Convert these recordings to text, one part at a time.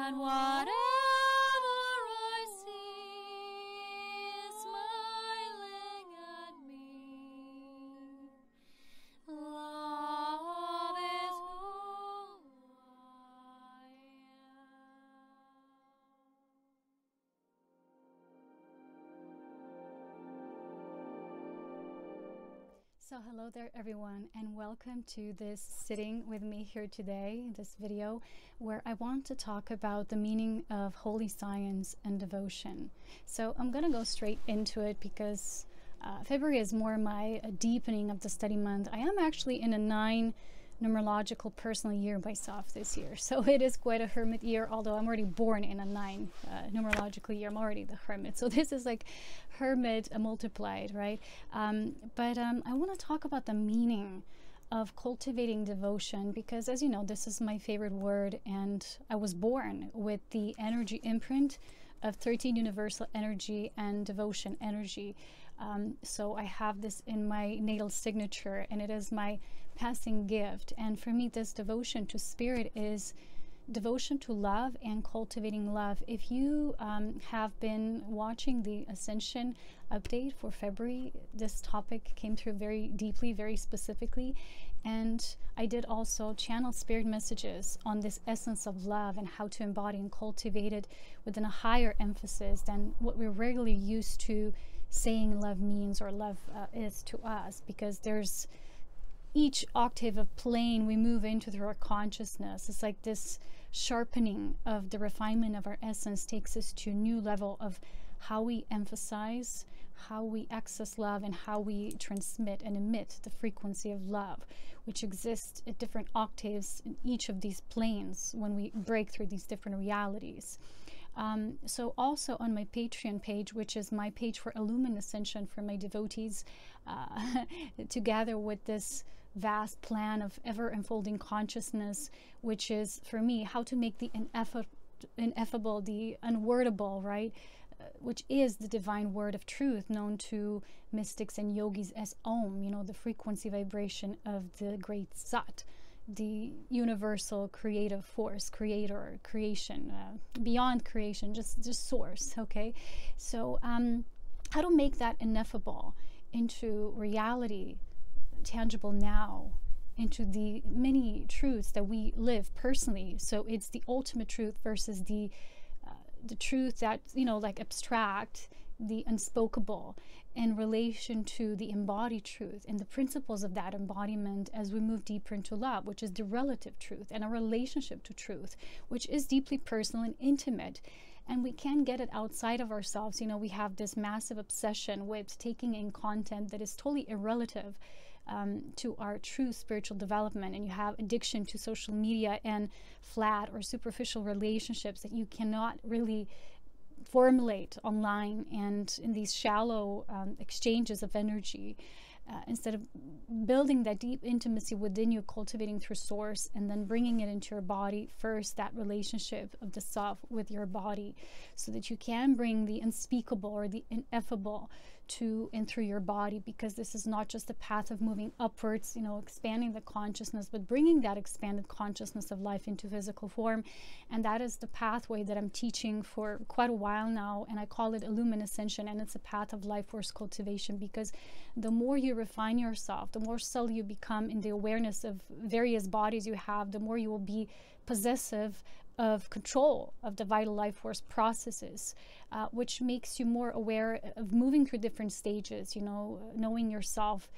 and whatever I see is smiling at me. Love is who I am. So hello there everyone, and welcome to this sitting with me here today, this video where I want to talk about the meaning of holy science and devotion. So I'm gonna go straight into it because February is more my deepening of the study month. I am actually in a 9 numerological personal year myself this year, so it is quite a hermit year, although I'm already born in a 9 numerological year. I'm already the hermit, so this is like hermit multiplied, right? But I want to talk about the meaning of cultivating devotion, because as you know, this is my favorite word, and I was born with the energy imprint of 13 universal energy and devotion energy. So I have this in my natal signature, and it is my passing gift. And for me, this devotion to spirit is devotion to love and cultivating love. If you have been watching the Ascension update for February, this topic came through very deeply, very specifically. And I did also channel spirit messages on this essence of love and how to embody and cultivate it within a higher emphasis than what we're regularly used to saying love means or love is to us, because there's each octave of plane we move into through our consciousness. It's like this sharpening of the refinement of our essence takes us to a new level of how we emphasize, how we access love, and how we transmit and emit the frequency of love, which exists at different octaves in each of these planes when we break through these different realities. So also on my Patreon page, which is my page for Illumined Ascension for my devotees, together with this vast plan of ever unfolding consciousness, which is for me how to make the ineffable, the unwordable, right? Which is the divine word of truth, known to mystics and yogis as Om, you know, the frequency vibration of the great Sat, the universal creative force, creator, creation, beyond creation, just source. Okay, so how to make that ineffable into reality, tangible now, into the many truths that we live personally. So it's the ultimate truth versus the truth that, you know, like abstract, the unspeakable, in relation to the embodied truth and the principles of that embodiment as we move deeper into love, which is the relative truth, and a relationship to truth, which is deeply personal and intimate. And we can get it outside of ourselves. You know, we have this massive obsession with taking in content that is totally irrelative to our true spiritual development. And you have addiction to social media and flat or superficial relationships that you cannot really formulate online and in these shallow exchanges of energy, instead of building that deep intimacy within you, cultivating through source, and then bringing it into your body first, that relationship of the self with your body, so that you can bring the unspeakable or the ineffable to and through your body. Because this is not just a path of moving upwards, you know, expanding the consciousness, but bringing that expanded consciousness of life into physical form. And that is the pathway that I'm teaching for quite a while now, and I call it Illumined Ascension. And it's a path of life force cultivation, because the more you refine yourself, the more subtle you become in the awareness of various bodies you have, the more you will be possessive of control of the vital life force processes, which makes you more aware of moving through different stages, you know, knowing yourself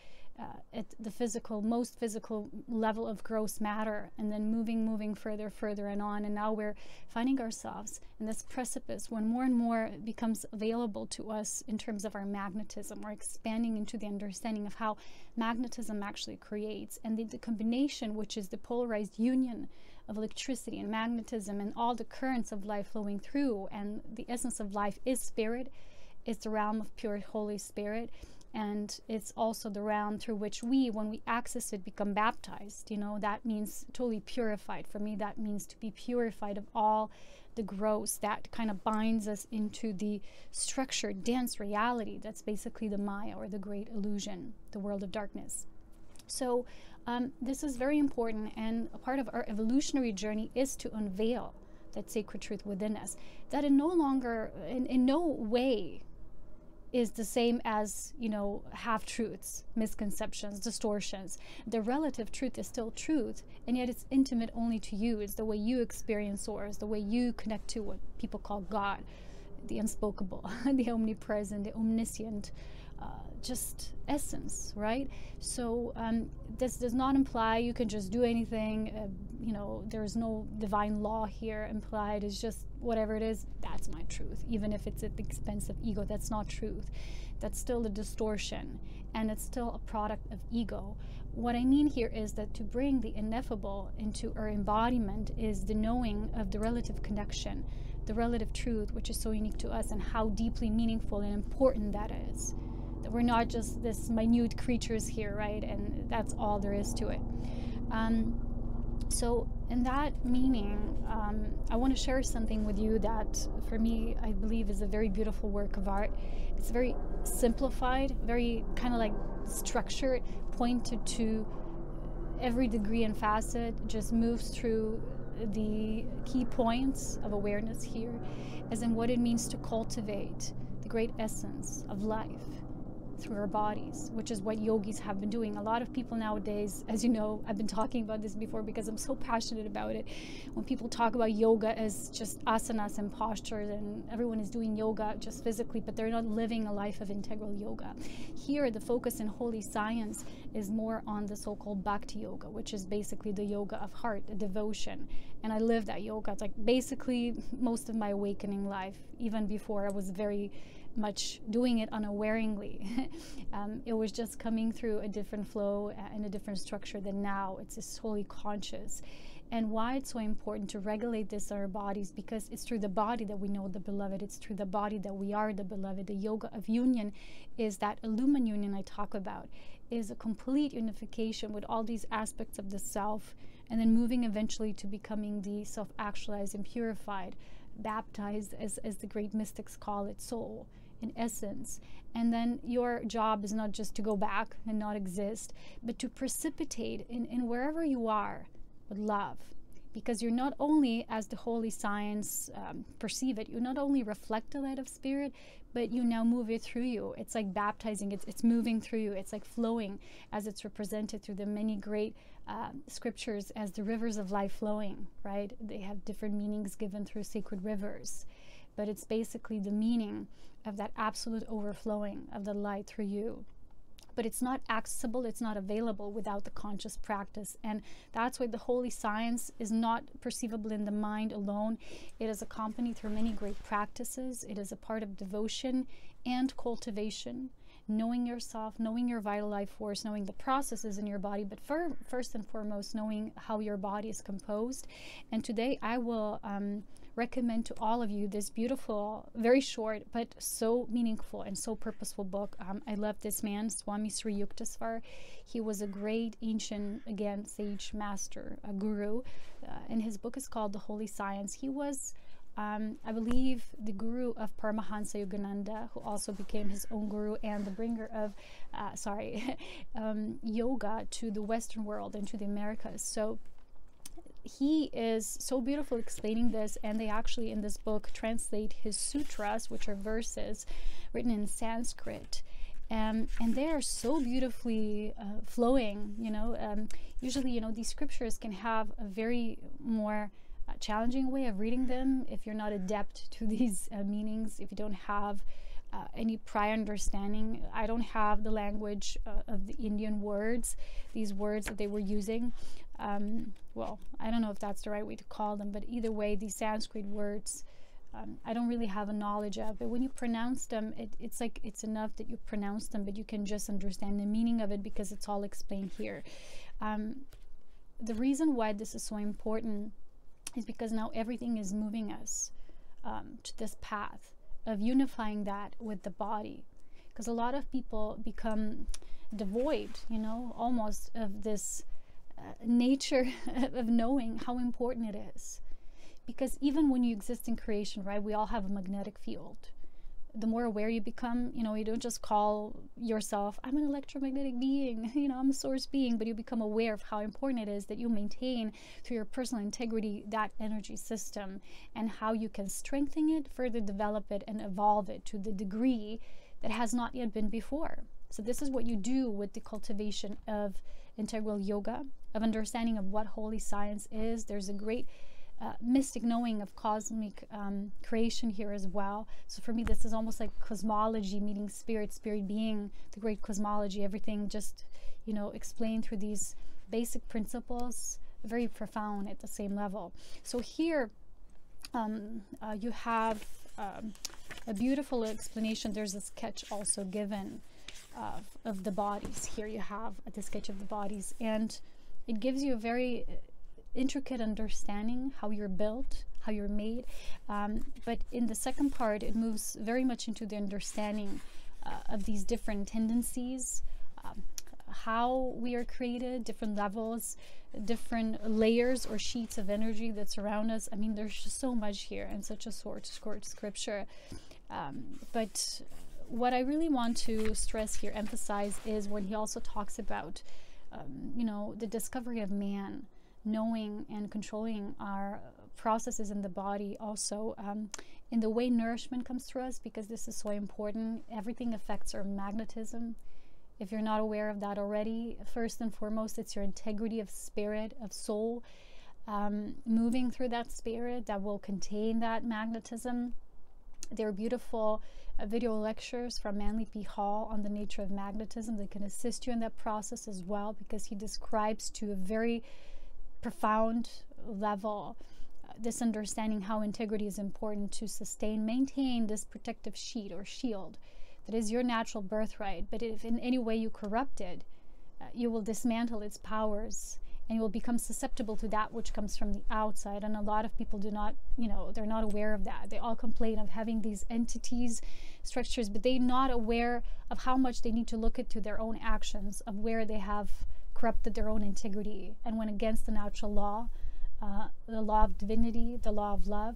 at the physical, most physical level of gross matter, and then moving further and on. And now we're finding ourselves in this precipice when more and more becomes available to us in terms of our magnetism. We're expanding into the understanding of how magnetism actually creates, and the combination, which is the polarized union of electricity and magnetism and all the currents of life flowing through. And the essence of life is spirit. It's the realm of pure Holy Spirit. And it's also the realm through which we, when we access it, become baptized. You know, that means totally purified. For me, that means to be purified of all the gross that kind of binds us into the structured, dense reality that's basically the Maya, or the great illusion, the world of darkness. So this is very important, and a part of our evolutionary journey is to unveil that sacred truth within us, that in no longer, in no way is the same as, you know, half-truths, misconceptions, distortions. The relative truth is still truth, and yet it's intimate only to you. It's the way you experience Source, the way you connect to what people call God, the unspeakable, the omnipresent, the omniscient, just essence, right? So this does not imply you can just do anything. You know, there's no divine law here implied. It's just whatever it is, that's my truth. Even if it's at the expense of ego, that's not truth. That's still a distortion, and it's still a product of ego. What I mean here is that to bring the ineffable into our embodiment is the knowing of the relative connection, the relative truth, which is so unique to us, and how deeply meaningful and important that is. That we're not just this minute creatures here, right? And that's all there is to it. So in that meaning, I want to share something with you that for me, I believe is a very beautiful work of art. It's very simplified, very kind of like structured, pointed to every degree and facet, just moves through the key points of awareness here, as in what it means to cultivate the great essence of life through our bodies, which is what yogis have been doing. A lot of people nowadays, as you know, I've been talking about this before because I'm so passionate about it. When people talk about yoga as just asanas and postures, and everyone is doing yoga just physically, but they're not living a life of integral yoga. Here, the focus in holy science is more on the so-called bhakti yoga, which is basically the yoga of heart, the devotion. And I live that yoga. It's like basically most of my awakening life, even before I was very much doing it unawareingly. It was just coming through a different flow and a different structure than now. It's just wholly conscious. And why it's so important to regulate this in our bodies, because it's through the body that we know the beloved. It's through the body that we are the beloved. The yoga of union is that illumined union I talk about, is a complete unification with all these aspects of the self, and then moving eventually to becoming the self-actualized and purified, baptized, as the great mystics call it, soul, in essence. And then your job is not just to go back and not exist, but to precipitate in wherever you are with love. Because you're not only, as the holy science perceive it, you not only reflect the light of spirit, but you now move it through you. It's like baptizing, it's moving through you. It's like flowing as it's represented through the many great scriptures as the rivers of life flowing, right? They have different meanings given through sacred rivers. But it's basically the meaning of that absolute overflowing of the light through you. But it's not accessible, it's not available without the conscious practice. And that's why the holy science is not perceivable in the mind alone. It is accompanied through many great practices. It is a part of devotion and cultivation, knowing yourself, knowing your vital life force, knowing the processes in your body, but first and foremost, knowing how your body is composed. And today I will recommend to all of you this beautiful, very short, but so meaningful and so purposeful book. I love this man, Swami Sri Yukteswar. He was a great ancient, again, sage master, a guru, and his book is called The Holy Science. He was, I believe, the guru of Paramahansa Yogananda, who also became his own guru and the bringer of, yoga to the Western world and to the Americas. So he is so beautiful explaining this, and they actually in this book translate his sutras, which are verses written in Sanskrit, and they are so beautifully flowing. Usually, these scriptures can have a very more challenging way of reading them if you're not adept to these meanings, if you don't have any prior understanding. I don't have the language of the Indian words, these words that they were using. Well, I don't know if that's the right way to call them, but either way, these Sanskrit words, I don't really have a knowledge of. But when you pronounce them, it's like it's enough that you pronounce them, but you can just understand the meaning of it because it's all explained here. The reason why this is so important is because now everything is moving us to this path of unifying that with the body. Because a lot of people become devoid, almost of this nature of knowing how important it is. Because even when you exist in creation, right, we all have a magnetic field. the more aware you become, you know, you don't just call yourself, I'm an electromagnetic being, you know, I'm a source being, but you become aware of how important it is that you maintain through your personal integrity that energy system, and how you can strengthen it, further develop it, and evolve it to the degree that has not yet been before. So this is what you do with the cultivation of integral yoga, of understanding of what holy science is. There's a great mystic knowing of cosmic creation here as well. So for me, this is almost like cosmology meeting spirit, spirit being the great cosmology, everything just, you know, explained through these basic principles, very profound at the same level. So here you have a beautiful explanation. There's a sketch also given of the bodies. Here you have the sketch of the bodies, and it gives you a very intricate understanding how you're built, how you're made, but in the second part it moves very much into the understanding of these different tendencies, how we are created, different levels, different layers or sheets of energy that surround us. I mean, there's just so much here and such a short scripture, but what I really want to stress here, emphasize, is when he also talks about you know, the discovery of man, knowing and controlling our processes in the body, also in the way nourishment comes through us, because this is so important. Everything affects our magnetism. If you're not aware of that already, first and foremost, it's your integrity of spirit, of soul, moving through that spirit that will contain that magnetism. There are beautiful video lectures from Manly P. Hall on the nature of magnetism that can assist you in that process as well, because he describes to a very profound level this understanding how integrity is important to sustain, maintain this protective sheet or shield that is your natural birthright. But if in any way you corrupt it, you will dismantle its powers, and you will become susceptible to that which comes from the outside. And a lot of people do not, you know, they're not aware of that. They all complain of having these entities, structures, but they're not aware of how much they need to look into their own actions, of where they have corrupted their own integrity and went against the natural law, the law of divinity, the law of love,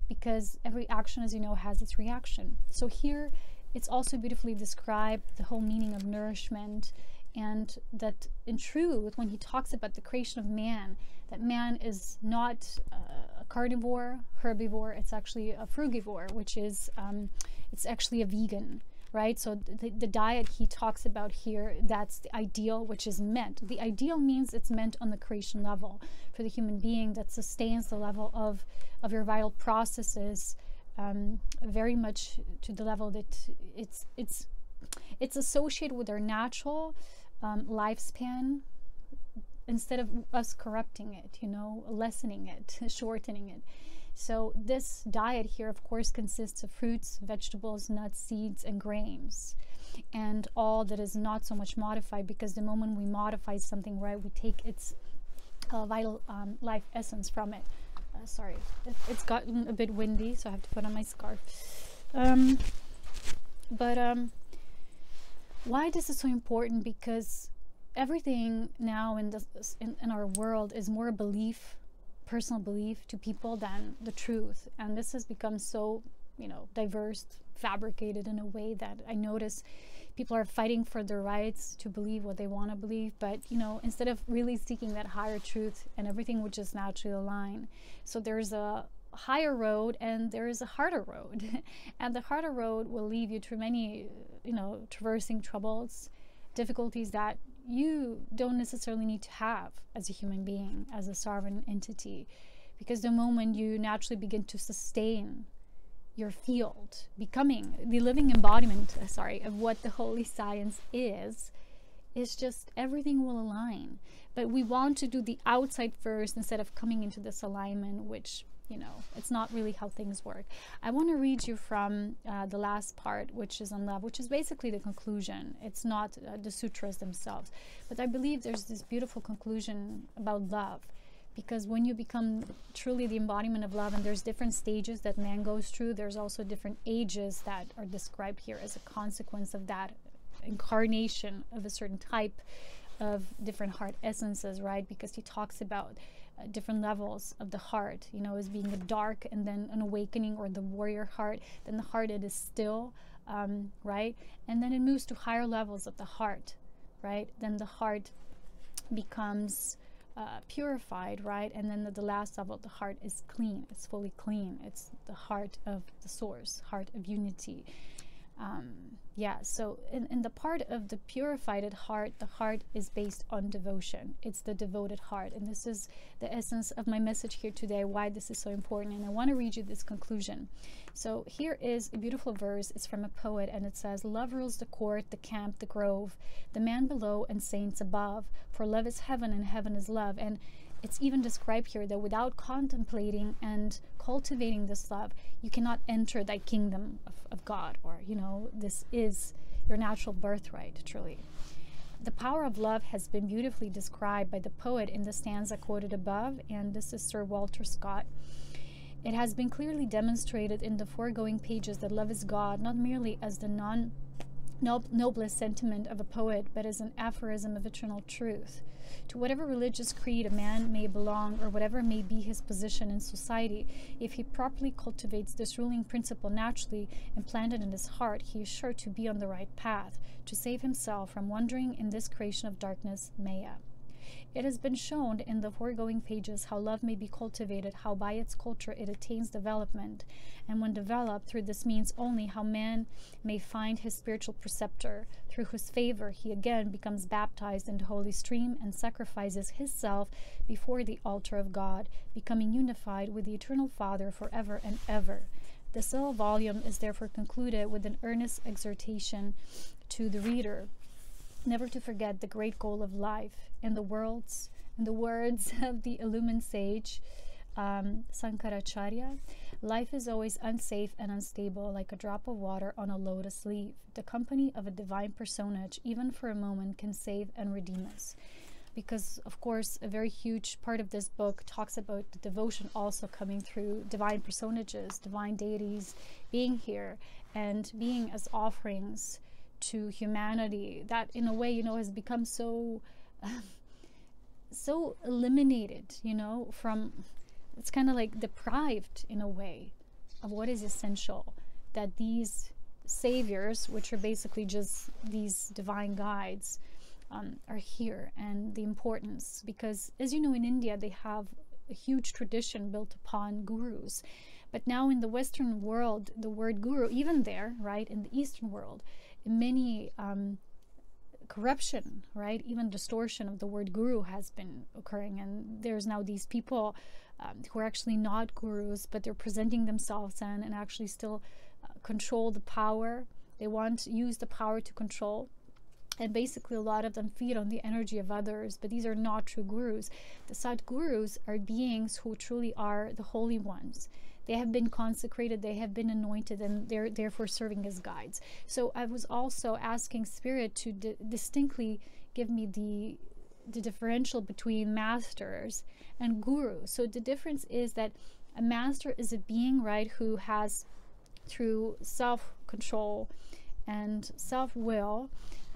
because every action, as you know, has its reaction. So here it's also beautifully described the whole meaning of nourishment, and that in truth, when he talks about the creation of man, that man is not a carnivore, herbivore, it's actually a frugivore, which is it's actually a vegan, right? So the diet he talks about here, that's the ideal, which is meant. The ideal means it's meant on the creation level for the human being, that sustains the level of your vital processes, very much to the level that it's associated with our natural lifespan, instead of us corrupting it, you know, lessening it, shortening it. So this diet here, of course, consists of fruits, vegetables, nuts, seeds, and grains, and all that is not so much modified, because the moment we modify something, right, we take its vital life essence from it. Sorry, it's gotten a bit windy, so I have to put on my scarf. Why this is so important? Because everything now in our world is more a belief, personal belief to people, than the truth. And this has become so, you know, diverse, fabricated in a way that I notice people are fighting for their rights to believe what they want to believe, but, you know, instead of really seeking that higher truth, and everything would just naturally align. So there's a higher road and there is a harder road and the harder road will lead you through many, you know, traversing troubles, difficulties that you don't necessarily need to have as a human being, as a sovereign entity, because the moment you naturally begin to sustain your field, becoming the living embodiment, of what the holy science is just everything will align. But we want to do the outside first instead of coming into this alignment, which, you know, it's not really how things work. I want to read you from the last part, which is on love, which is basically the conclusion. It's not the sutras themselves, but I believe there's this beautiful conclusion about love, because when you become truly the embodiment of love, and there's different stages that man goes through, there's also different ages that are described here as a consequence of that incarnation of a certain type of different heart essences, right? Because he talks about different levels of the heart, you know, as being a dark and then an awakening, or the warrior heart. Then the heart, it is still, right? And then it moves to higher levels of the heart, right? Then the heart becomes purified, right? And then the last level of the heart is clean. It's fully clean. It's the heart of the source, heart of unity. Yeah, so in the part of the purified heart, the heart is based on devotion. It's the devoted heart. And this is the essence of my message here today, why this is so important. And I want to read you this conclusion. So here is a beautiful verse. It's from a poet, and it says, "Love rules the court, the camp, the grove, the man below and saints above. For love is heaven and heaven is love." And it's even described here that without contemplating and cultivating this love, you cannot enter that kingdom of God, or, you know, this is your natural birthright, truly. The power of love has been beautifully described by the poet in the stanza quoted above, and this is Sir Walter Scott. It has been clearly demonstrated in the foregoing pages that love is God, not merely as the noblest sentiment of a poet, but as an aphorism of eternal truth. To whatever religious creed a man may belong, or whatever may be his position in society, if he properly cultivates this ruling principle naturally implanted in his heart, he is sure to be on the right path, to save himself from wandering in this creation of darkness, Maya. It has been shown in the foregoing pages how love may be cultivated, how by its culture it attains development, and when developed through this means only, how man may find his spiritual preceptor, through whose favor he again becomes baptized in the holy stream and sacrifices his self before the altar of God, becoming unified with the eternal Father forever and ever. This little volume is therefore concluded with an earnest exhortation to the reader never to forget the great goal of life. In the words of the illumined sage Sankaracharya, life is always unsafe and unstable, like a drop of water on a lotus leaf. The company of a divine personage, even for a moment, can save and redeem us. Because, of course, a very huge part of this book talks about the devotion also coming through divine personages, divine deities being here and being as offerings to humanity, that in a way, you know, has become so so eliminated, you know, from, it's kind of like deprived in a way of what is essential, that these saviors, which are basically just these divine guides, are here, and the importance, because as you know, in India they have a huge tradition built upon gurus, but now in the Western world, the word guru, even there, right, in the Eastern world, many corruption, right, even distortion of the word guru has been occurring, and there's now these people who are actually not gurus, but they're presenting themselves and actually still control the power. They want to use the power to control, and basically a lot of them feed on the energy of others, but these are not true gurus. The Sadgurus are beings who truly are the holy ones. They have been consecrated, they have been anointed, and they're therefore serving as guides. So I was also asking Spirit to distinctly give me the differential between masters and gurus. So the difference is that a master is a being, right, who has, through self-control and self-will,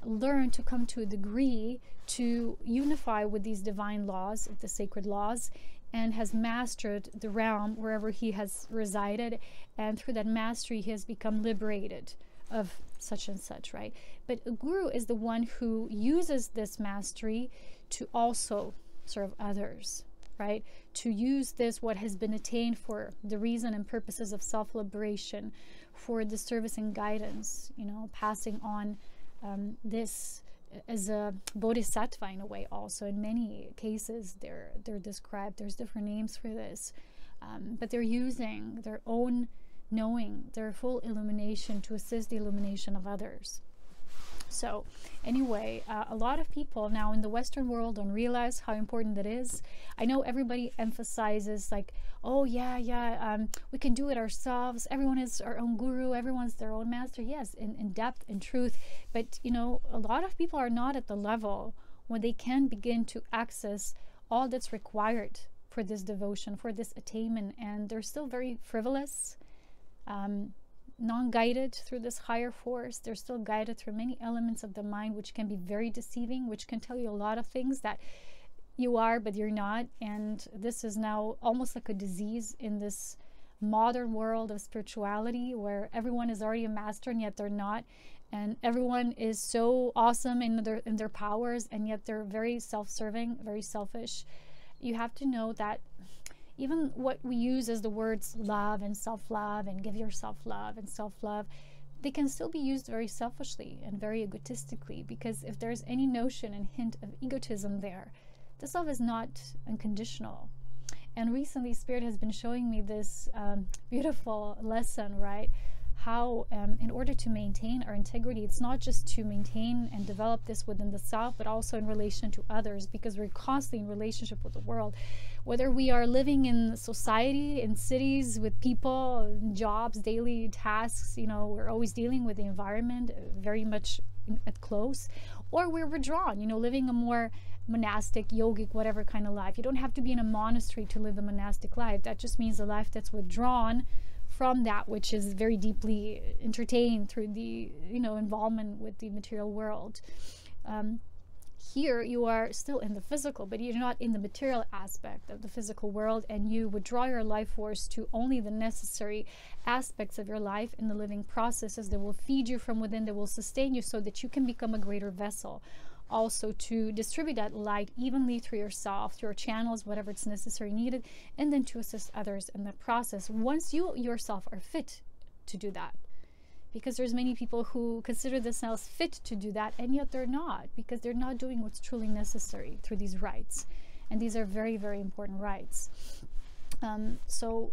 learned to come to a degree to unify with these divine laws, the sacred laws, and has mastered the realm wherever he has resided, and through that mastery he has become liberated of such and such, right? But a guru is the one who uses this mastery to also serve others, right? To use this, what has been attained, for the reason and purposes of self-liberation, for the service and guidance, you know, passing on this as a bodhisattva in a way. Also in many cases they're described, there's different names for this, but they're using their own knowing, their full illumination, to assist the illumination of others. So anyway, a lot of people now in the Western world don't realize how important that is. I know everybody emphasizes like, oh yeah, we can do it ourselves, everyone is our own guru, everyone's their own master. Yes, in depth, in truth, but you know, a lot of people are not at the level when they can begin to access all that's required for this devotion, for this attainment, and they're still very frivolous, non-guided through this higher force. They're still guided through many elements of the mind, which can be very deceiving, which can tell you a lot of things that you are, but you're not. And this is now almost like a disease in this modern world of spirituality, where everyone is already a master and yet they're not, and everyone is so awesome in their powers, and yet they're very self-serving, very selfish. You have to know that even what we use as the words love and self-love and give yourself love and self-love, they can still be used very selfishly and very egotistically, because if there's any notion and hint of egotism there, this love is not unconditional. And recently Spirit has been showing me this beautiful lesson, right? How in order to maintain our integrity, it's not just to maintain and develop this within the self, but also in relation to others, because we're constantly in relationship with the world. Whether we are living in society, in cities, with people, jobs, daily tasks, you know, we're always dealing with the environment very much at close, or we're withdrawn, you know, living a more monastic, yogic, whatever kind of life. You don't have to be in a monastery to live a monastic life. That just means a life that's withdrawn from that which is very deeply entertained through the, you know, involvement with the material world. Here you are still in the physical, but you're not in the material aspect of the physical world, and you withdraw your life force to only the necessary aspects of your life in the living processes that will feed you from within, that will sustain you, so that you can become a greater vessel. Also to distribute that light evenly through yourself, through your channels, whatever it's necessary needed, and then to assist others in that process once you yourself are fit to do that. Because there's many people who consider themselves fit to do that, and yet they're not, because they're not doing what's truly necessary through these rites. And these are very, very important rites. So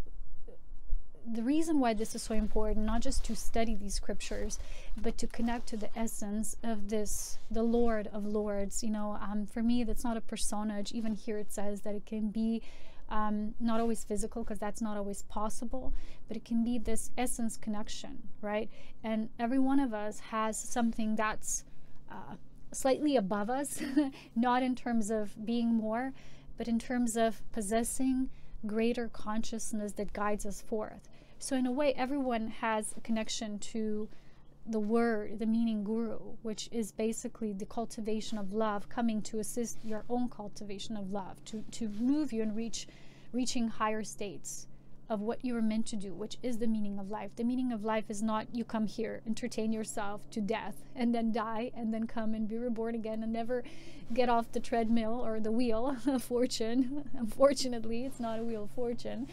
the reason why this is so important, not just to study these scriptures, but to connect to the essence of this, the Lord of Lords. You know, for me, that's not a personage. Even here it says that it can be not always physical, because that's not always possible, but it can be this essence connection, right? And every one of us has something that's slightly above us, not in terms of being more, but in terms of possessing greater consciousness that guides us forth. So in a way, everyone has a connection to the word, the meaning guru, which is basically the cultivation of love, coming to assist your own cultivation of love, to move you and reaching higher states of what you were meant to do, which is the meaning of life. The meaning of life is not you come here, entertain yourself to death, and then die, and then come and be reborn again and never get off the treadmill or the wheel of fortune. Unfortunately, it's not a wheel of fortune.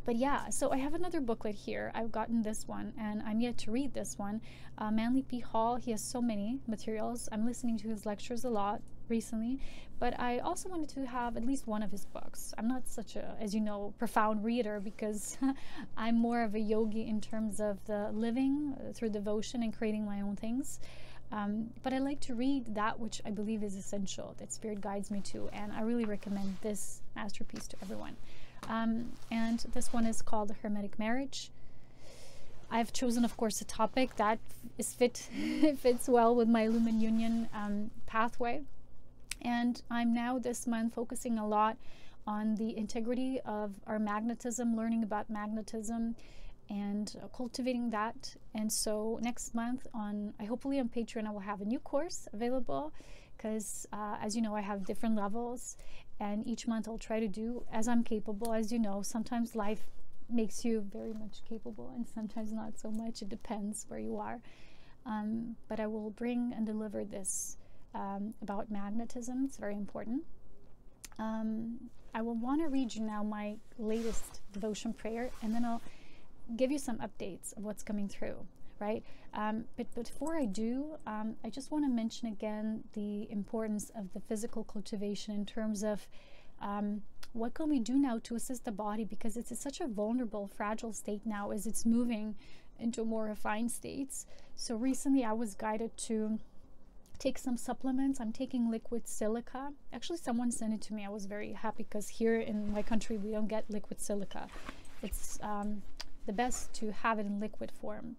But yeah, so I have another booklet here. I've gotten this one, and I'm yet to read this one. Manly P. Hall, he has so many materials. I'm listening to his lectures a lot recently, but I also wanted to have at least one of his books. I'm not such a, as you know, profound reader, because I'm more of a yogi in terms of the living through devotion and creating my own things. But I like to read that which I believe is essential, that Spirit guides me to, and I really recommend this masterpiece to everyone. And this one is called The Hermetic Marriage. I've chosen, of course, a topic that is fits well with my Lumen Union pathway. And I'm now this month focusing a lot on the integrity of our magnetism, learning about magnetism, and cultivating that. And so next month hopefully on Patreon, I will have a new course available, because as you know, I have different levels, and each month I'll try to do as I'm capable. As you know, sometimes life makes you very much capable, and sometimes not so much. It depends where you are. But I will bring and deliver this about magnetism. It's very important. I will want to read you now my latest devotion prayer, and then I'll give you some updates of what's coming through, right? But before I do, I just want to mention again the importance of the physical cultivation in terms of what can we do now to assist the body, because it's such a vulnerable, fragile state now as it's moving into more refined states. So recently I was guided to take some supplements. I'm taking liquid silica. Actually, someone sent it to me. I was very happy, because here in my country we don't get liquid silica. It's the best to have it in liquid form.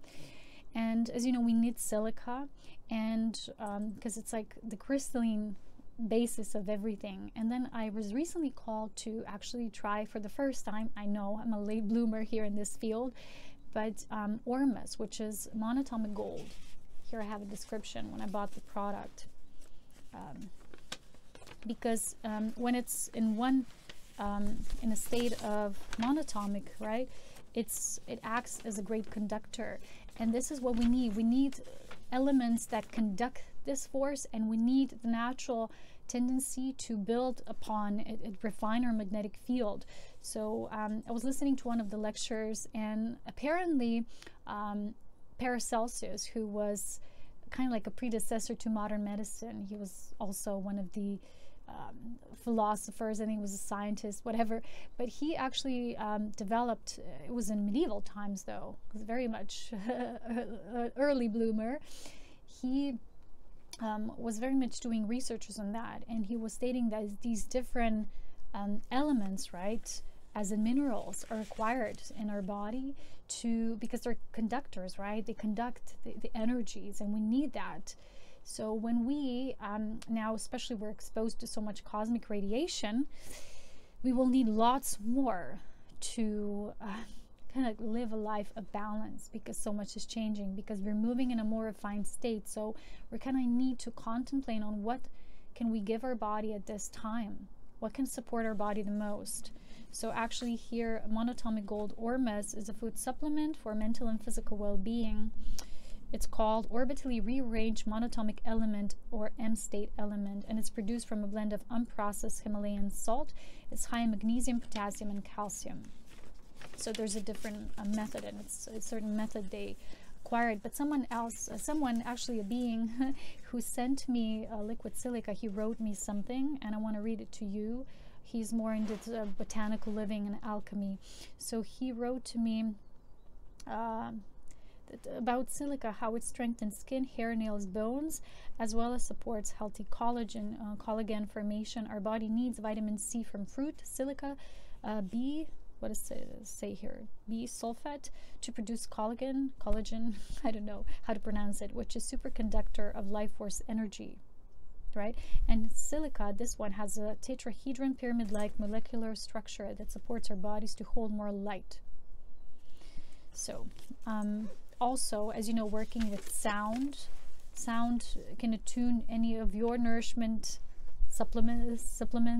And as you know, we need silica, and because it's like the crystalline basis of everything. And then I was recently called to actually try for the first time, I know I'm a late bloomer here in this field, but ormus, which is monatomic gold. Here I have a description when I bought the product. because when it's in one in a state of monatomic, right, it acts as a great conductor. And this is what we need. We need elements that conduct this force, and we need the natural tendency to build upon it, refine our magnetic field. So I was listening to one of the lectures, and apparently Paracelsus, who was kind of like a predecessor to modern medicine, he was also one of the philosophers, and he was a scientist, whatever, but he actually developed, it was in medieval times though, it was very much early bloomer. He was very much doing researches on that, and he was stating that these different elements, right, as in minerals, are acquired in our body because they're conductors, right? They conduct the energies, and we need that. So when we now, especially we're exposed to so much cosmic radiation, we will need lots more to kind of live a life of balance, because so much is changing, because we're moving in a more refined state. So we kind of need to contemplate on what can we give our body at this time, what can support our body the most. So actually here, monatomic gold ormus is a food supplement for mental and physical well-being. It's called orbitally rearranged monatomic element, or M-state element, and it's produced from a blend of unprocessed Himalayan salt. It's high in magnesium, potassium, and calcium. So there's a different method, and it's a certain method they acquired. But someone else, actually a being who sent me liquid silica, he wrote me something, and I want to read it to you. He's more into botanical living and alchemy. So he wrote to me about silica, how it strengthens skin, hair, nails, bones, as well as supports healthy collagen formation. Our body needs vitamin C from fruit, silica, B, what does it say here? B sulfate to produce collagen, I don't know how to pronounce it, which is superconductor of life force energy, right? And silica, this one, has a tetrahedron pyramid-like molecular structure that supports our bodies to hold more light. So, also, as you know, working with sound can attune any of your nourishment supplements,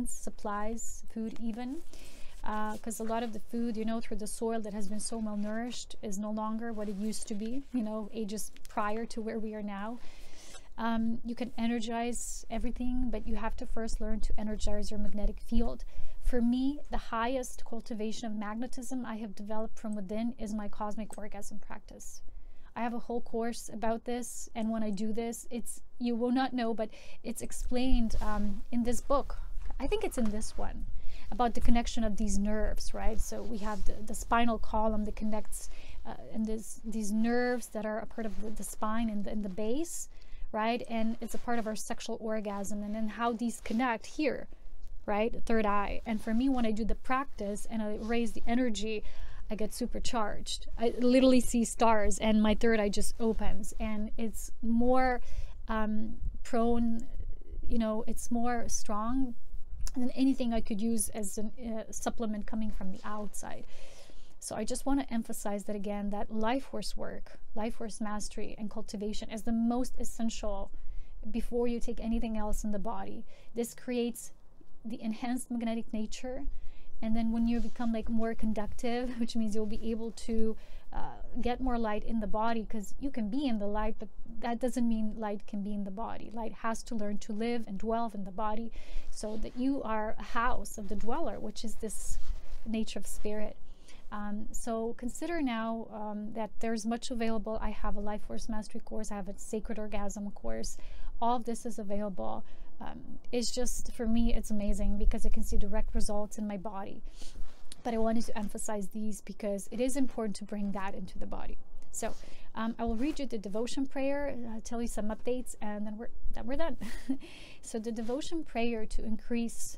supplies, food even, because a lot of the food, you know, through the soil that has been so malnourished is no longer what it used to be, you know, ages prior to where we are now. You can energize everything, but you have to first learn to energize your magnetic field. For me, the highest cultivation of magnetism I have developed from within is my cosmic orgasm practice. I have a whole course about this, and when I do this, you will not know, but it's explained in this book. I think it's in this one, about the connection of these nerves, right? So we have the spinal column that connects, and these nerves that are a part of the spine and the base, right? And it's a part of our sexual orgasm, and then how these connect here, right? Third eye. And for me, when I do the practice and I raise the energy, I get supercharged. I literally see stars, and my third eye just opens, and it's more prone, you know, it's more strong than anything I could use as a supplement coming from the outside. So I just want to emphasize that again, that life force work, life force mastery and cultivation is the most essential before you take anything else in the body. This creates the enhanced magnetic nature. And then when you become like more conductive, which means you'll be able to get more light in the body, because you can be in the light, but that doesn't mean light can be in the body. Light has to learn to live and dwell in the body, so that you are a house of the dweller, which is this nature of spirit. So consider now that there's much available. I have a life force mastery course. I have a sacred orgasm course. All of this is available. It's just, for me, it's amazing because I can see direct results in my body. But I wanted to emphasize these because it is important to bring that into the body. So I will read you the devotion prayer, tell you some updates, and then we're done. So the devotion prayer to increase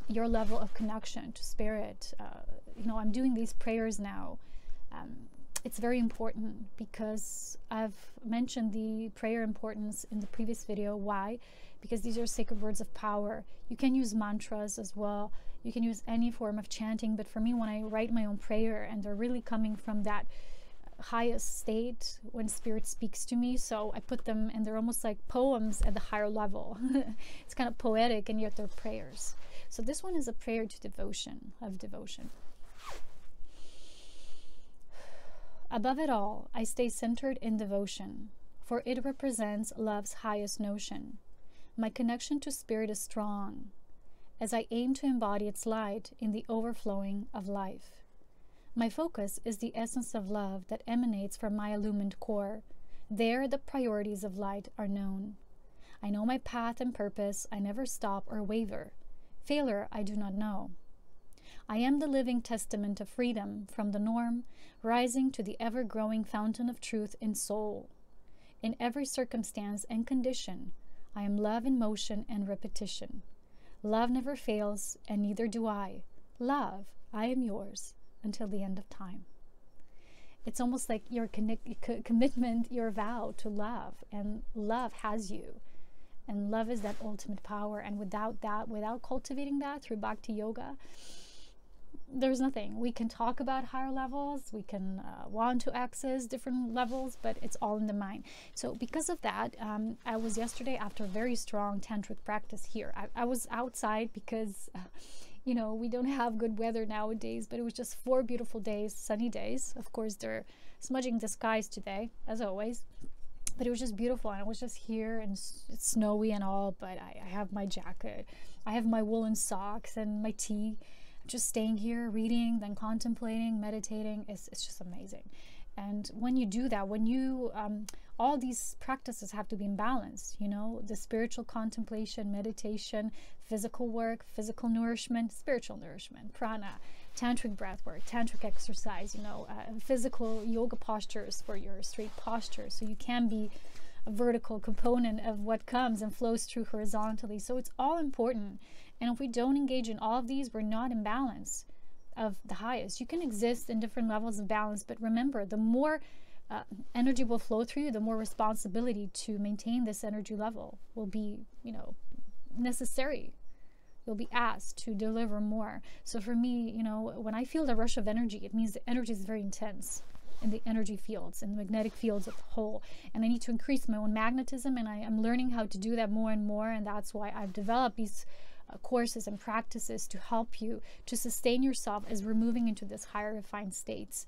your level of connection to spirit. You know, I'm doing these prayers now. It's very important because I've mentioned the prayer importance in the previous video. Why? Because these are sacred words of power. You can use mantras as well. You can use any form of chanting, but for me, when I write my own prayer and they're really coming from that highest state when spirit speaks to me. So I put them, and they're almost like poems at the higher level. It's kind of poetic, and yet they're prayers. So this one is a prayer to devotion, of devotion. Above it all, I stay centered in devotion, for it represents love's highest notion. My connection to spirit is strong, as I aim to embody its light in the overflowing of life. My focus is the essence of love that emanates from my illumined core. There the priorities of light are known. I know my path and purpose. I never stop or waver. Failure I do not know. I am the living testament of freedom from the norm, rising to the ever-growing fountain of truth in soul. In every circumstance and condition, I am love in motion and repetition. Love never fails, and neither do I. Love, I am yours until the end of time. It's almost like your commitment, your vow to love, and love has you. And love is that ultimate power. And without that, without cultivating that through Bhakti Yoga, there's nothing. We can talk about higher levels, we can want to access different levels, but it's all in the mind. So because of that, I was yesterday, after a very strong tantric practice here, I was outside because you know, we don't have good weather nowadays, but it was just 4 beautiful days, sunny days. Of course, they're smudging the skies today, as always. But it was just beautiful, and I was just here, and it's snowy and all, but I have my jacket, I have my woolen socks and my tea. I'm just staying here, reading, then contemplating, meditating. It's just amazing. And when you do that, when you, all these practices have to be in balance, you know, the spiritual contemplation, meditation, physical work, physical nourishment, spiritual nourishment, prana, tantric breath work, tantric exercise, you know, physical yoga postures for your straight posture. So you can be a vertical component of what comes and flows through horizontally. So it's all important. And if we don't engage in all of these, we're not in balance of the highest. You can exist in different levels of balance, but remember, the more energy will flow through you, the more responsibility to maintain this energy level will be, you know, necessary. You'll be asked to deliver more. So for me, you know, when I feel the rush of energy, it means the energy is very intense in the energy fields and magnetic fields as a whole, and I need to increase my own magnetism, and I'm learning how to do that more and more. And that's why I've developed these courses and practices to help you to sustain yourself as we're moving into this higher refined states.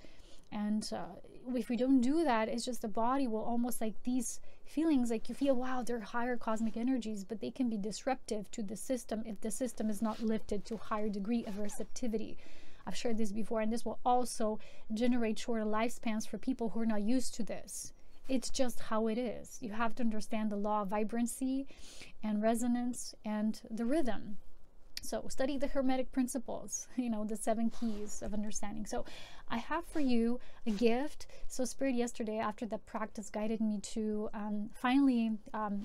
And if we don't do that, it's just the body will almost like these feelings, like you feel, wow, they're higher cosmic energies, but they can be disruptive to the system if the system is not lifted to a higher degree of receptivity. I've shared this before, and this will also generate shorter lifespans for people who are not used to this. It's just how it is. You have to understand the law of vibrancy and resonance and the rhythm. So study the Hermetic principles, you know, the 7 keys of understanding. So I have for you a gift. So Spirit yesterday, after the practice, guided me to finally,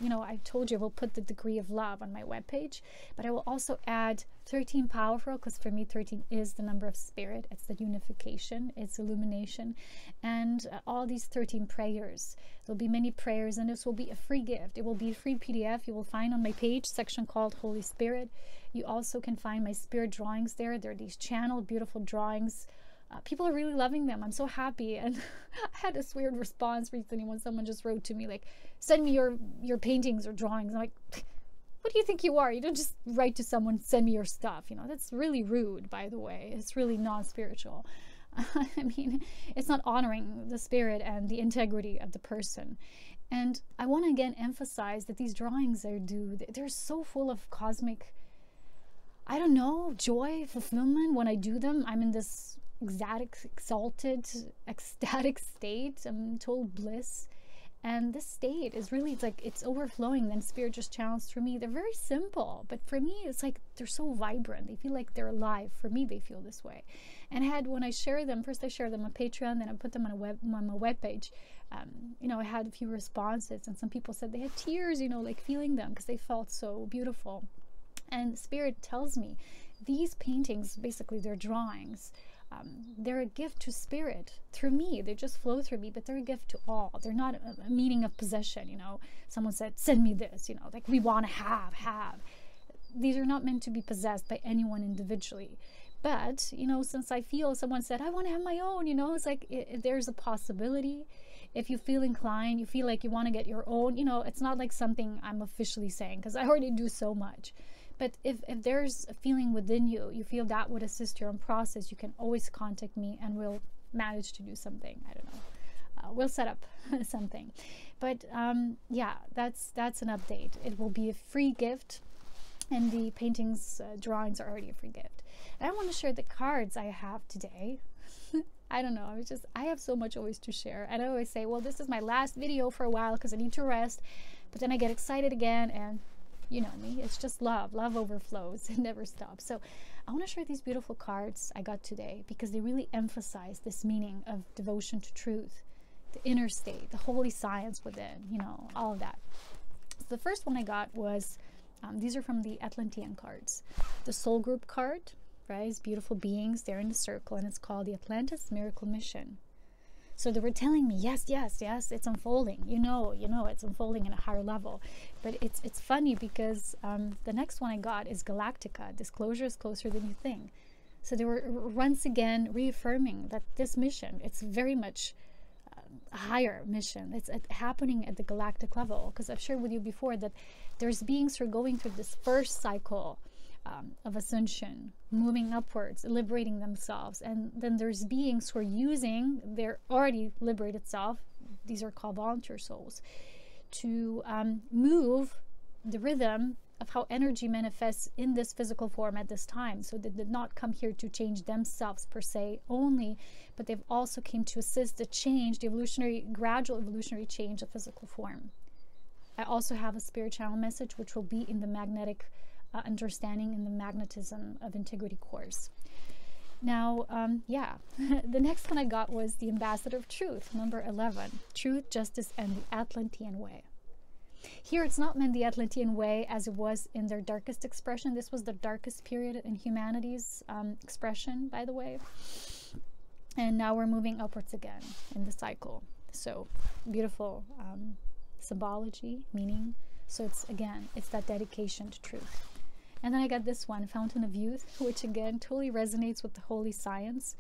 you know, I told you I will put the degree of love on my webpage, but I will also add 13 powerful, because for me 13 is the number of spirit. It's the unification, it's illumination, and all these 13 prayers. There'll be many prayers, and this will be a free gift. It will be a free PDF you will find on my page, section called Holy Spirit. You also can find my spirit drawings there. There are these channeled, beautiful drawings. People are really loving them. I'm so happy. And I had this weird response recently when someone just wrote to me, like, send me your paintings or drawings. I'm like, what do you think you are? You don't just write to someone, send me your stuff. You know, that's really rude, by the way. It's really non-spiritual. I mean, it's not honoring the spirit and the integrity of the person. And I want to again emphasize that these drawings they're so full of cosmic, I don't know, joy, fulfillment. When I do them, I'm in this ecstatic state. I'm total bliss. And this state is really, it's overflowing. Then spirit just channels through me. They're very simple, but for me, it's like they're so vibrant. They feel like they're alive. For me, they feel this way. And when I share them, first I share them on Patreon, then I put them on my webpage. You know, I had a few responses, and some people said they had tears, you know, like feeling them because they felt so beautiful. And Spirit tells me these paintings, basically they're drawings, they're a gift to Spirit through me. They just flow through me, but they're a gift to all. They're not a meaning of possession, you know. Someone said, send me this, you know, like we want to have. These are not meant to be possessed by anyone individually. But, since I feel someone said, I want to have my own, it's like there's a possibility. If you feel inclined, you feel like you want to get your own, it's not like something I'm officially saying because I already do so much. But if there's a feeling within you, you feel that would assist your own process, you can always contact me and we'll manage to do something. I don't know. We'll set up something. But yeah, that's an update. It will be a free gift. And the paintings, drawings are already a free gift. And I want to share the cards I have today. I don't know. I have so much always to share. And I always say, well, this is my last video for a while because I need to rest. But then I get excited again, and you know me, it's just love. Love overflows. It never stops. So I want to share these beautiful cards I got today because they really emphasize this meaning of devotion to truth, the inner state, the holy science within, all of that. So the first one I got was, these are from the Atlantean cards. The Soul Group card, right? It's beautiful beings there in the circle, and it's called the Atlantis Miracle Mission. So they were telling me, yes, it's unfolding. It's unfolding at a higher level. But it's funny because the next one I got is Galactica. Disclosure is closer than you think. So they were once again reaffirming that this mission, it's very much a higher mission. It's happening at the galactic level. Because I've shared with you before that there's beings who are going through this first cycle of ascension, moving upwards, liberating themselves. And then there's beings who are using their already liberated self, these are called volunteer souls, to move the rhythm of how energy manifests in this physical form at this time. So they did not come here to change themselves per se only, but they've also came to assist the change, the gradual evolutionary change of physical form. I also have a spirit channel message, which will be in the magnetic understanding in the magnetism of integrity course. Now, the next one I got was the Ambassador of Truth, number 11, Truth, Justice, and the Atlantean Way. Here, it's not meant the Atlantean way as it was in their darkest expression. This was the darkest period in humanity's expression, by the way. And now we're moving upwards again in the cycle. So, beautiful symbology, meaning. So it's that dedication to truth. And then I got this one, Fountain of Youth, which again totally resonates with the holy science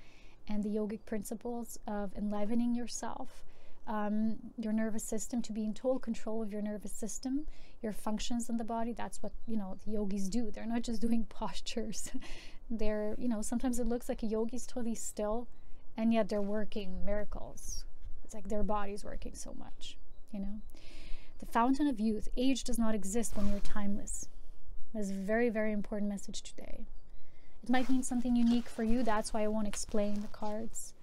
and the yogic principles of enlivening yourself, your nervous system, to be in total control of your nervous system, your functions in the body. That's what, the yogis do. They're not just doing postures. They're, sometimes it looks like a yogi's totally still, and yet they're working miracles. It's like their body's working so much, The Fountain of Youth. Age does not exist when you're timeless. That's a very, very important message today. It might mean something unique for you. That's why I won't explain the cards.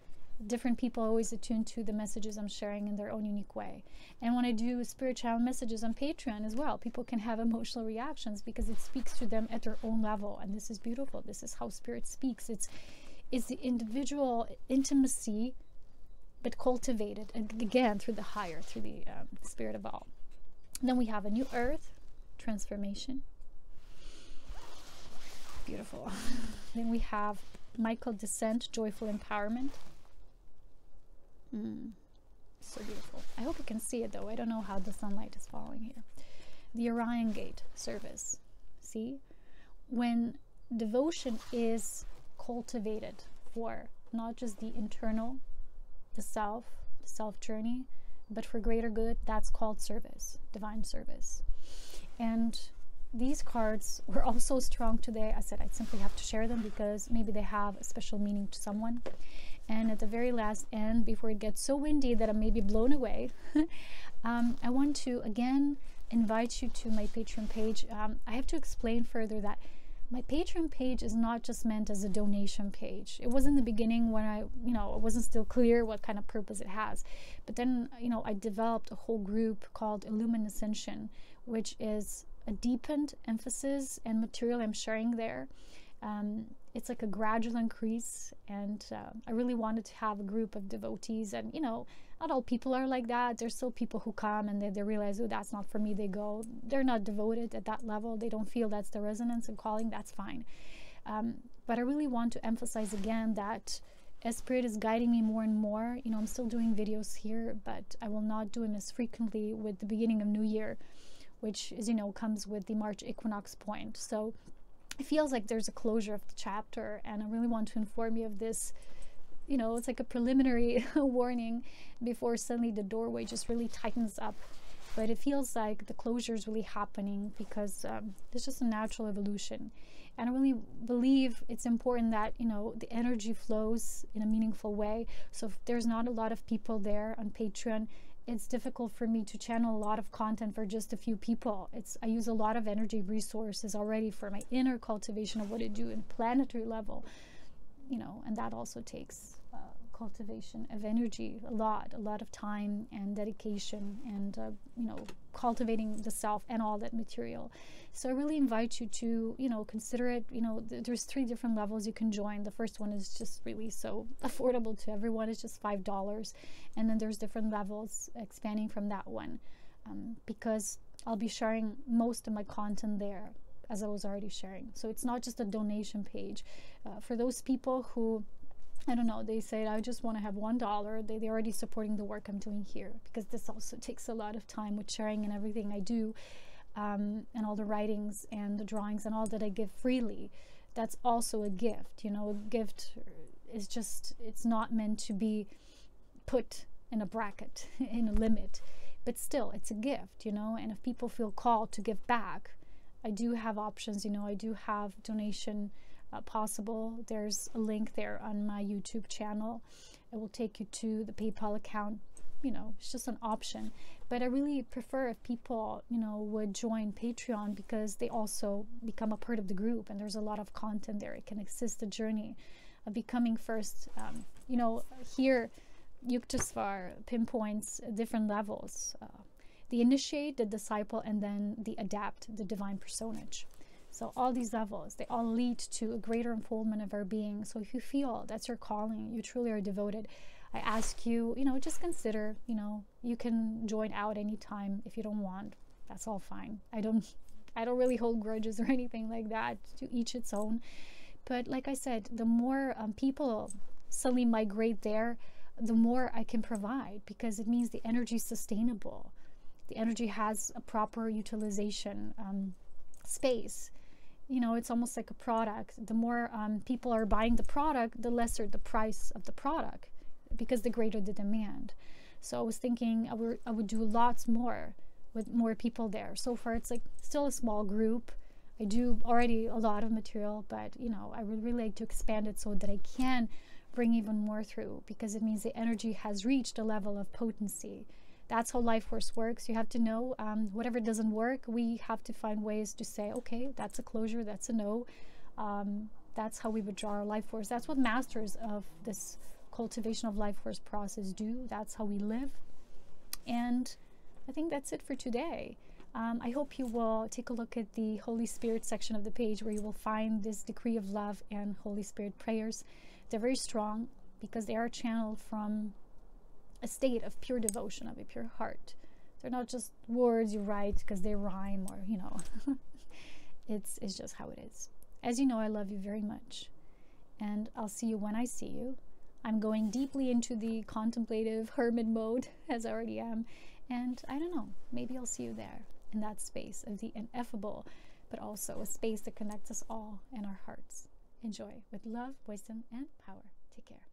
Different people always attune to the messages I'm sharing in their own unique way. And when I do spirit channel messages on Patreon as well, people can have emotional reactions because it speaks to them at their own level. And this is beautiful. This is how spirit speaks. It's the individual intimacy, but cultivated, and again, through the higher, through the spirit of all. And then we have a new earth, transformation. Beautiful. Then we have Michael Descent, joyful empowerment. So beautiful. I hope you can see it though. I don't know how the sunlight is falling here. The Orion Gate service. See? When devotion is cultivated for not just the internal, the self journey, but for greater good, that's called service, divine service. And these cards were all so strong today. I said I'd simply have to share them because maybe they have a special meaning to someone. And at the very last end, before it gets so windy that I'm maybe blown away, I want to again invite you to my Patreon page. I have to explain further that my Patreon page is not just meant as a donation page. It was in the beginning when it wasn't still clear what kind of purpose it has. But then, I developed a whole group called Ascension, which is a deepened emphasis and material I'm sharing there. It's like a gradual increase, and I really wanted to have a group of devotees, and not all people are like that. There's still people who come and they realize, oh, that's not for me, they go. They're not devoted at that level, they don't feel that's the resonance and calling, that's fine. But I really want to emphasize again that as Spirit is guiding me more and more, I'm still doing videos here, but I will not do them as frequently with the beginning of New Year, which is, comes with the March equinox point. So it feels like there's a closure of the chapter, and I really want to inform you of this. You know, it's like a preliminary warning before suddenly the doorway just really tightens up. But it feels like the closure is really happening because it's just a natural evolution. And I really believe it's important that, you know, the energy flows in a meaningful way. So if there's not a lot of people there on Patreon, it's difficult for me to channel a lot of content for just a few people. I use a lot of energy resources already for my inner cultivation of what to do in planetary level, you know, and that also takes cultivation of energy, a lot of time and dedication, and you know, cultivating the self and all that material. So I really invite you to, you know, consider it. You know, there's 3 different levels you can join. The first one is just really so affordable to everyone. It's just $5, and then there's different levels expanding from that one, because I'll be sharing most of my content there, as I was already sharing. So it's not just a donation page. For those people who, I don't know, they say, I just want to have $1, they're already supporting the work I'm doing here, because this also takes a lot of time with sharing and everything I do, and all the writings and the drawings and all that I give freely. That's also a gift. You know, a gift is just, it's not meant to be put in a bracket, in a limit, but still, it's a gift, you know. And if people feel called to give back, I do have options. You know, I do have donation possible. There's a link there on my YouTube channel. It will take you to the PayPal account. You know, it's just an option. But I really prefer if people, you know, would join Patreon, because they also become a part of the group, and there's a lot of content there. It can assist the journey of becoming first. You know, here Yuktasvar pinpoints different levels. The initiate, the disciple, and then the adapt, the divine personage. So all these levels, they all lead to a greater unfoldment of our being. So if you feel that's your calling, you truly are devoted, I ask you, you know, just consider, you know, you can join out anytime if you don't want. That's all fine. I don't really hold grudges or anything like that. To each its own. But like I said, the more people suddenly migrate there, the more I can provide, because it means the energy is sustainable. The energy has a proper utilization space. You know, it's almost like a product. The more people are buying the product, the lesser the price of the product, because the greater the demand. So I was thinking I would do lots more with more people there. So far, it's like still a small group. I do already a lot of material, but you know, I would really like to expand it so that I can bring even more through, because it means the energy has reached a level of potency. That's how life force works. You have to know whatever doesn't work, we have to find ways to say, okay, that's a closure, that's a no. That's how we withdraw our life force. That's what masters of this cultivation of life force process do. That's how we live. And I think that's it for today. I hope you will take a look at the Holy Spirit section of the page, where you will find this decree of love and Holy Spirit prayers. They're very strong because they are channeled from a state of pure devotion, of a pure heart. They're not just words you write because they rhyme, or, you know, it's just how it is. As you know, I love you very much, and I'll see you when I see you. I'm going deeply into the contemplative hermit mode, as I already am, and I don't know, maybe I'll see you there, in that space of the ineffable, but also a space that connects us all in our hearts. Enjoy with love, wisdom, and power. Take care.